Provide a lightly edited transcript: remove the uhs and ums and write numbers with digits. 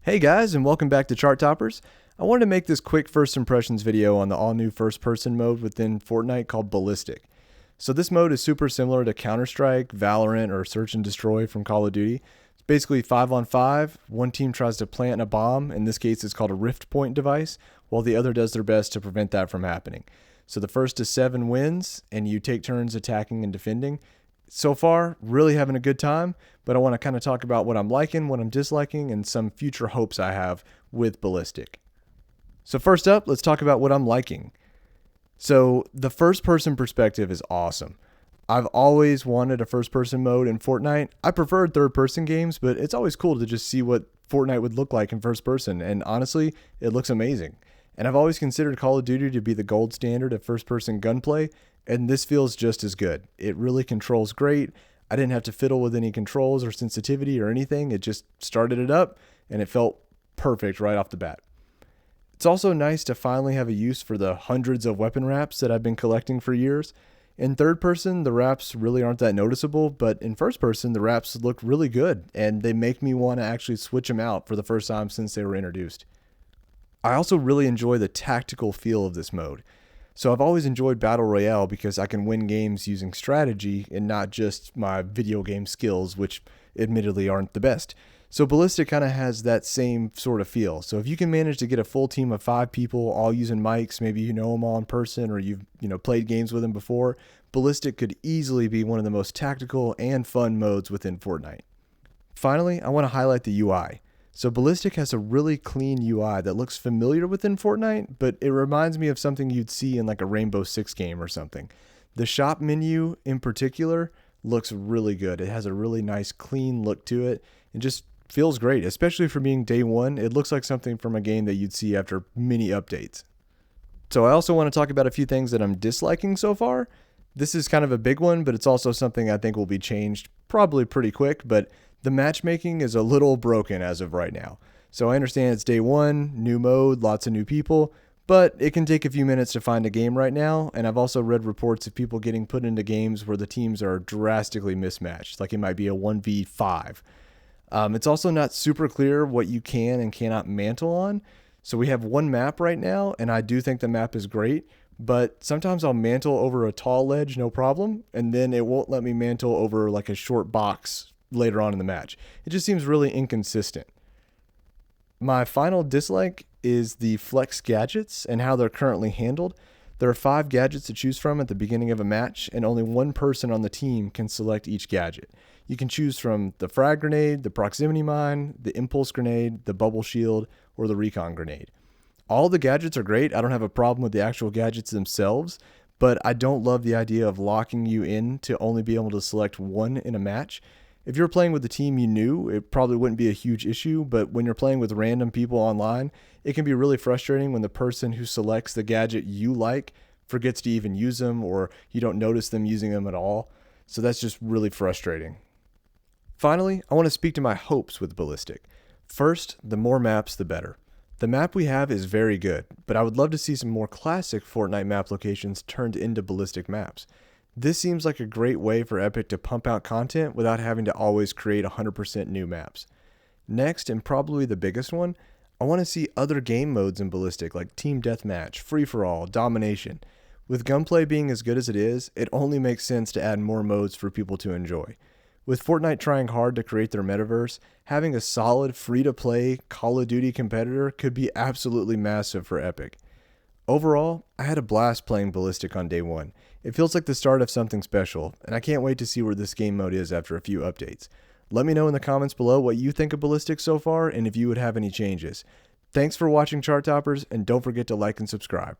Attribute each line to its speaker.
Speaker 1: Hey guys, and welcome back to Chart Toppers. I wanted to make this quick first impressions video on the all-new first-person mode within Fortnite called Ballistic. So this mode is super similar to Counter-Strike, Valorant, or Search and Destroy from Call of Duty. It's basically 5 on 5. One team tries to plant a bomb, in this case it's called a rift point device, while the other does their best to prevent that from happening. So the first to 7 wins, and you take turns attacking and defending. So far, really having a good time, but I want to kind of talk about what I'm liking, what I'm disliking, and some future hopes I have with Ballistic. So first up, let's talk about what I'm liking. So the first person perspective is awesome. I've always wanted a first person mode in Fortnite. I preferred third person games, but it's always cool to just see what Fortnite would look like in first person, and honestly, it looks amazing. And I've always considered Call of Duty to be the gold standard of first person gunplay, and this feels just as good. It really controls great. I didn't have to fiddle with any controls or sensitivity or anything. It just started it up and it felt perfect right off the bat. It's also nice to finally have a use for the hundreds of weapon wraps that I've been collecting for years. In third person, the wraps really aren't that noticeable, but in first person, the wraps look really good and they make me want to actually switch them out for the first time since they were introduced. I also really enjoy the tactical feel of this mode. So I've always enjoyed Battle Royale because I can win games using strategy and not just my video game skills, which admittedly aren't the best. So Ballistic kind of has that same sort of feel. So if you can manage to get a full team of 5 people all using mics, maybe you know them all in person or you've played games with them before, Ballistic could easily be one of the most tactical and fun modes within Fortnite. Finally, I want to highlight the UI. So Ballistic has a really clean UI that looks familiar within Fortnite, but it reminds me of something you'd see in like a Rainbow Six game or something. The shop menu in particular looks really good. It has a really nice clean look to it. It just feels great, especially for being day one. It looks like something from a game that you'd see after many updates. So I also want to talk about a few things that I'm disliking so far. This is kind of a big one, but it's also something I think will be changed probably pretty quick, but the matchmaking is a little broken as of right now. So I understand it's day one, new mode, lots of new people, but it can take a few minutes to find a game right now. And I've also read reports of people getting put into games where the teams are drastically mismatched, like it might be a 1v5. It's also not super clear what you can and cannot mantle on. So we have one map right now, and I do think the map is great, but sometimes I'll mantle over a tall ledge, no problem, and then it won't let me mantle over like a short box later on in the match. It just seems really inconsistent. My final dislike is the flex gadgets and how they're currently handled. There are 5 gadgets to choose from at the beginning of a match, and only one person on the team can select each gadget. You can choose from the frag grenade, the proximity mine, the impulse grenade, the bubble shield, or the recon grenade. All the gadgets are great. I don't have a problem with the actual gadgets themselves, but I don't love the idea of locking you in to only be able to select one in a match. If you're playing with a team you knew, it probably wouldn't be a huge issue, but when you're playing with random people online, it can be really frustrating when the person who selects the gadget you like forgets to even use them or you don't notice them using them at all. So that's just really frustrating. Finally, I want to speak to my hopes with Ballistic. First, the more maps, the better. The map we have is very good, but I would love to see some more classic Fortnite map locations turned into Ballistic maps. This seems like a great way for Epic to pump out content without having to always create 100% new maps. Next, and probably the biggest one, I want to see other game modes in Ballistic like Team Deathmatch, Free-for-All, Domination. With gunplay being as good as it is, it only makes sense to add more modes for people to enjoy. With Fortnite trying hard to create their metaverse, having a solid free-to-play Call of Duty competitor could be absolutely massive for Epic. Overall, I had a blast playing Ballistic on day one. It feels like the start of something special, and I can't wait to see where this game mode is after a few updates. Let me know in the comments below what you think of Ballistic so far and if you would have any changes. Thanks for watching Chart Toppers, and don't forget to like and subscribe.